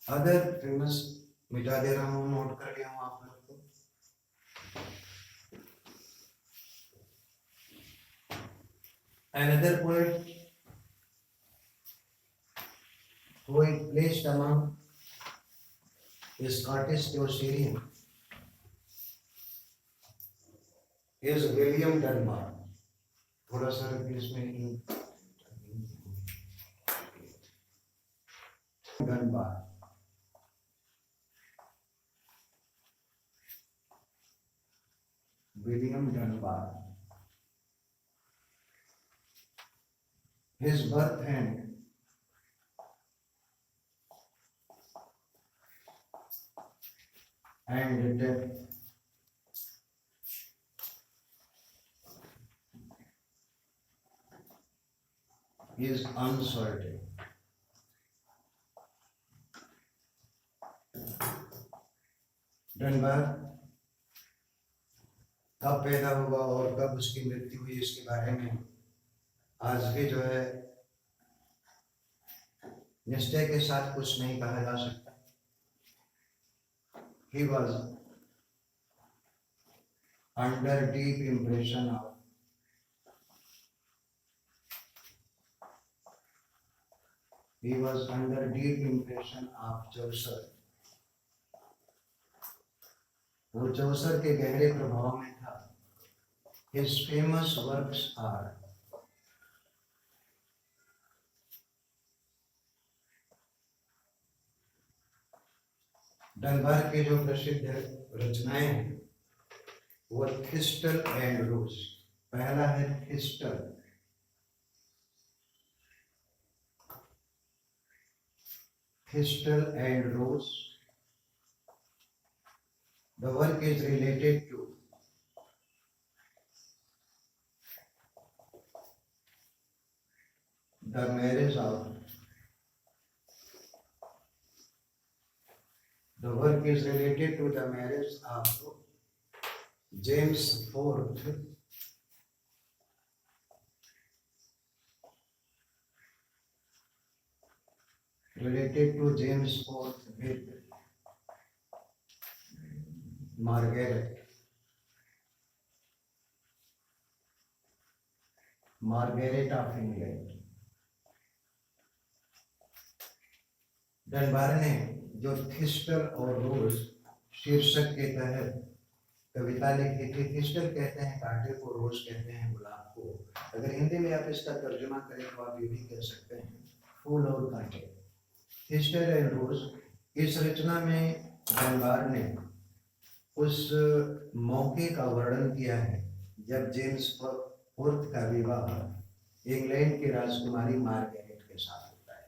Other famous मिटा दे रहा हूँ, नोट कर लिया हूँ आप लोग को। Another poet who is placed among Scottish Chaucerian is William Dunbar. थोड़ा सा इसमें Dunbar. William Dunbar. His birth and death is uncertain. डनबार कब पैदा हुआ और कब उसकी मृत्यु हुई इसके बारे में आज भी जो है निश्चय के साथ कुछ नहीं कहा जा सकता। He was under deep impression of Chaucer. वो चौसर के गहरे प्रभाव में था। His famous works are डनबार के जो प्रसिद्ध रचनाएं हैं वो थिस्टल एंड रोज। पहला है thistle, thistle and rose. The work is related to the marriage of James IV with Margaret of England। डनबार ने जो थिस्टल और रोज शीर्षक के तहत कविता लिखी थी। थिस्टल कहते हैं कांटे को, रोज कहते हैं गुलाब को। अगर हिंदी में आप इसका तर्जुमा करें तो आप ये भी कह सकते हैं फूल और कांटे। थिस्टल एंड रोज। इस रचना में डनबार ने उस मौके का वर्णन किया है जब जेम्स फोर्थ का विवाह इंग्लैंड की राजकुमारी मार्गरेट के साथ होता है।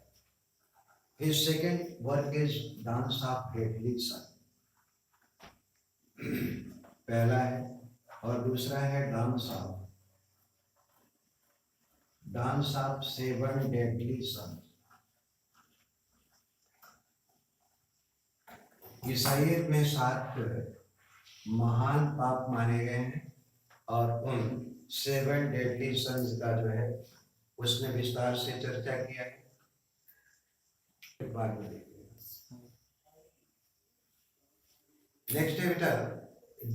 His second work is Dance of Deadly Sun। पहला है और दूसरा है डांस ऑफ सेवन डेडली सन। ईसाइयत में 7 महान पाप माने गए हैं और उन 7 डेडली सन्स का जो है उसने विस्तार से चर्चा किया है। बाद में देखिए। नेक्स्ट है बेटा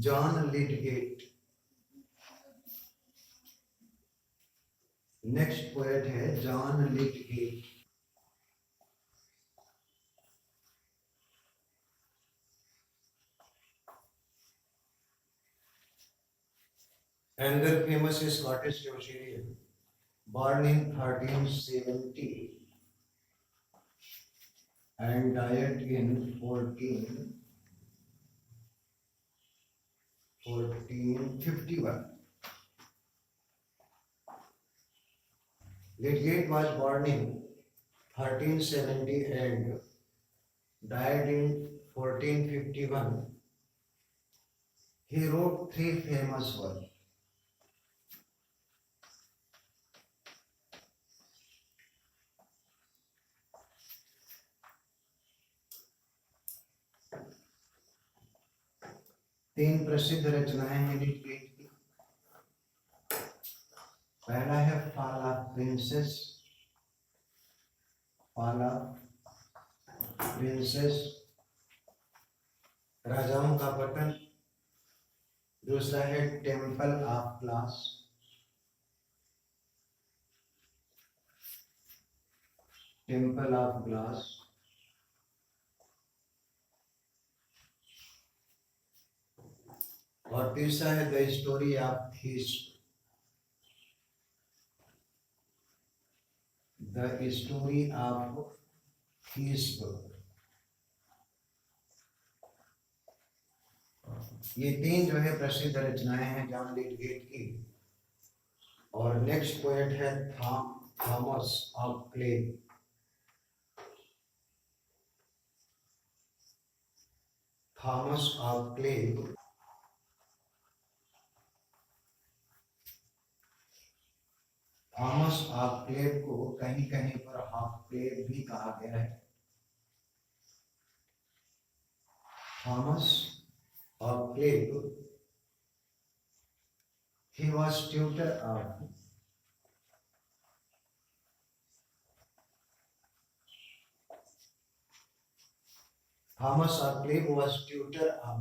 जॉन लिडगेट। नेक्स्ट पोएट है John लिडगेट। Another famous Scottish Chaucerian, born in 1370 and died in 1451. Lidgate was born in 1370 and died in 1451. He wrote 3 famous works. तीन प्रसिद्ध रचनाएं हैं लिडगेट की। पहला है fall of princess, fall of princess, राजाओं का पतन। दूसरा है temple of glass, temple of glass. और तीसरा है the story of these, the story of these. ये तीन जो है प्रसिद्ध रचनाएं हैं जॉन लिटगेट की। और नेक्स्ट पोएट है Thomas of clay. Thomas of clay Thomas of clay को कहीं कहीं पर हाफ क्ले भी कहा गया है। Thomas of clay, he was tutor of Thomas of Clay was tutor of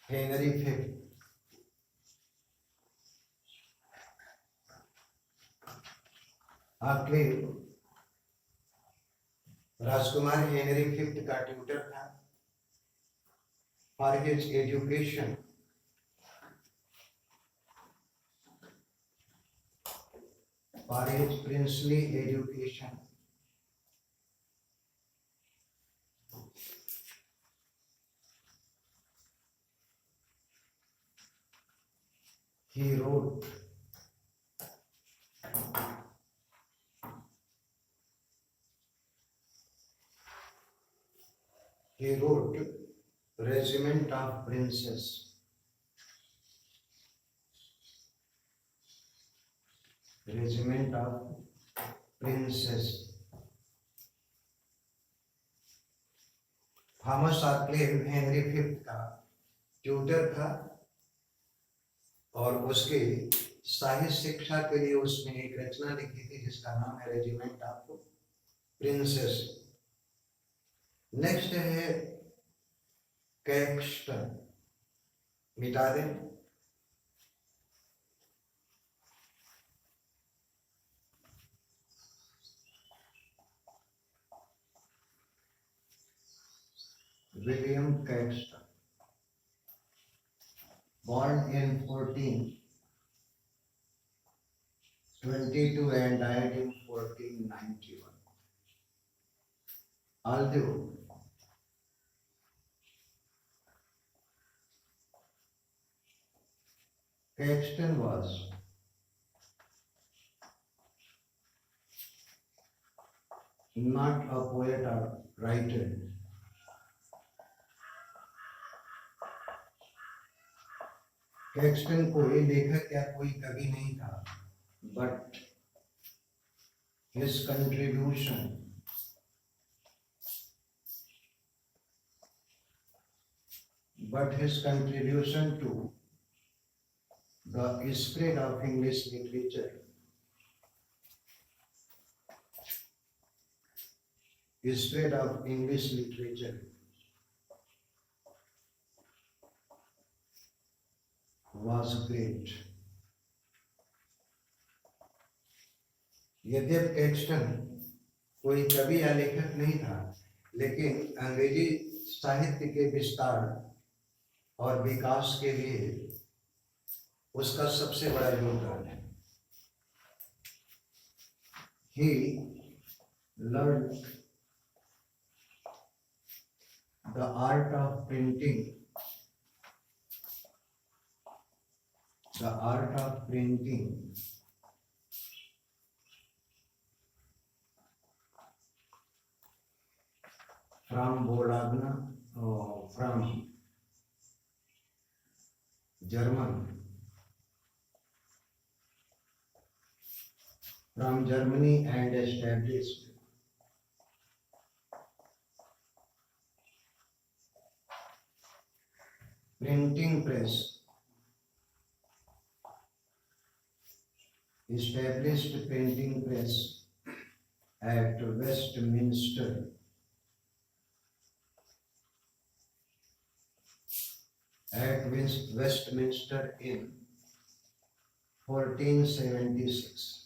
Henry V. Clay Rajkumar Henry fifth का ट्यूटर था। For his education for his princely education, he wrote Regiment of Princes, Regiment of Princes। Thomas of clay Henry fifth का tutor था और उसके साहित्य शिक्षा के लिए उसने एक रचना लिखी थी जिसका नाम है रेजिमेंट ऑफ प्रिंसेस। नेक्स्ट है कैक्सटन, मिटा दें। William Caxton, born in 1422 and died in 1491. Although Caxton was not a poet or writer, Caxton कोई लेखक या कोई कवि नहीं था, but his contribution to the spread of English literature was great। यद्यपि कैक्सटन कोई कवि या लेखक नहीं था, लेकिन अंग्रेजी साहित्य के विस्तार और विकास के लिए उसका सबसे बड़ा योगदान है। He learned the art of printing from Bologna, from Germany and established printing press at Westminster at Westminster in 1476.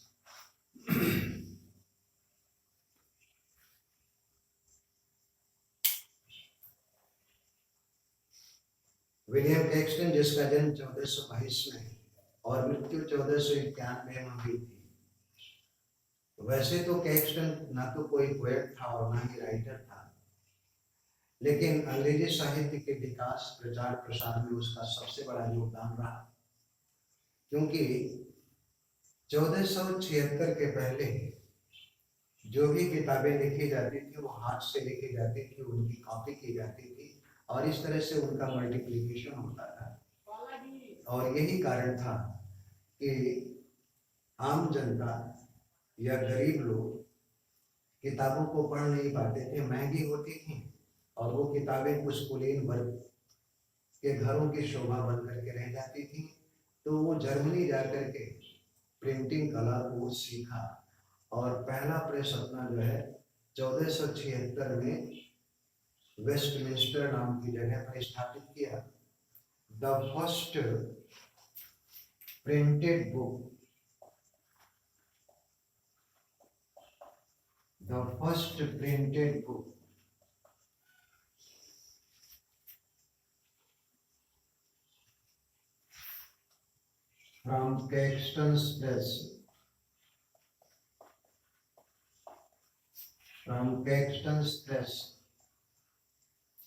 William Caxton, जिसका जन्म 1422 में और मृत्यु 1491 में हुई थी। वैसे तो कैक्सटन ना तो कोई पोएट था और ना ही राइटर था, लेकिन अंग्रेजी साहित्य के विकास, प्रचार प्रसार में उसका सबसे बड़ा योगदान रहा, क्योंकि 1476 के पहले जो भी किताबें लिखी जाती थी वो हाथ से लिखी जाती थी, उनकी कॉपी की जाती थी और इस तरह से उनका मल्टीप्लिकेशन होता था। और यही कारण था कि आम जनता या गरीब लोग किताबों को पढ़ नहीं पाते थे, महंगी होती थी और वो किताबें कुछ कुलीन वर्ग के घरों की शोभा बन करके रह जाती थी। तो वो जर्मनी जाकर के प्रिंटिंग कला को सीखा और पहला प्रेस अपना जो है 1476 में वेस्टमिंस्टर नाम की जगह पर स्थापित किया। The first printed book, the first printed book from Caxton's press,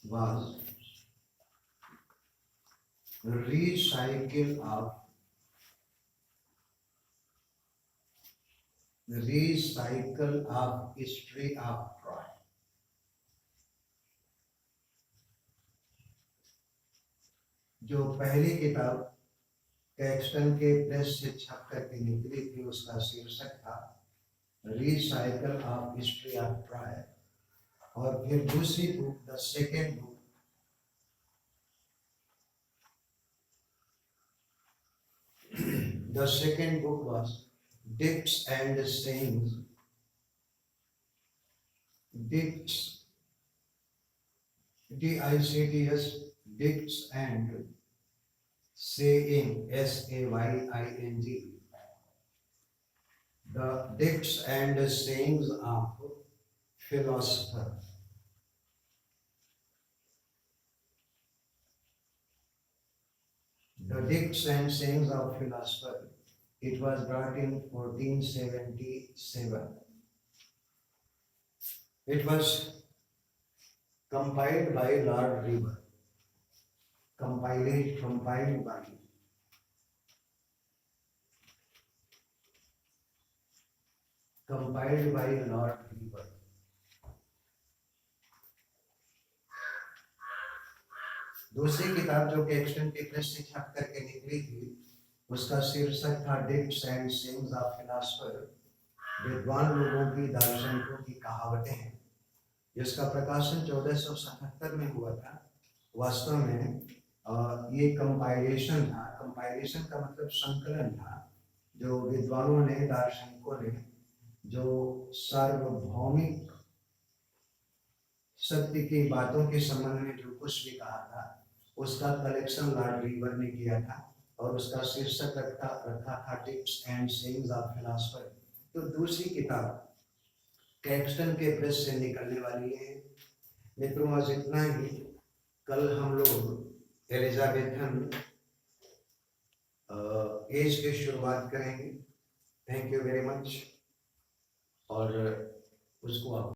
was recycle of history of Troy. जो पहली किताब कैक्सटन के प्रेस से छप करके निकली थी उसका शीर्षक था recycle of history of Troy. और फिर दूसरी book, the second book, the second book was Dicts and Sayings. Dicts, D-I-C-T-S, Dicts and Saying, S-A-Y-I-N-G. The Dicts and Sayings of Philosopher. The Dicts and Sayings of Philosopher. It was brought in 1477. It was compiled by Lord River. Compiled by Lord River. दूसरी किताब जो Caxton के press से छप करके निकली थी उसका शीर्षक था डिक्ट्स एंड सेइंग्स ऑफ फिलॉसफर, विद्वान लोगों की, दार्शनिकों की कहावतें हैं, जिसका प्रकाशन 1477 में हुआ था। वास्तव में ये कंपाइलेशन था। कंपाइलेशन का मतलब संकलन था, जो विद्वानों ने, दार्शनिकों ने जो सार्वभौमिक सत्य की बातों के संबंध में जो कुछ भी कहा था उसका कलेक्शन लॉर्ड रिवर ने किया था और उसका शीर्षक रखा था डिक्ट्स एंड सेइंग्स ऑफ फिलॉसफर। तो दूसरी किताब कैक्सटन के प्रेस से निकलने वाली है। मित्रों, आज इतना ही। कल हम लोग एलिजाबेथन एज की शुरुआत करेंगे। Thank you very much. और उसको आप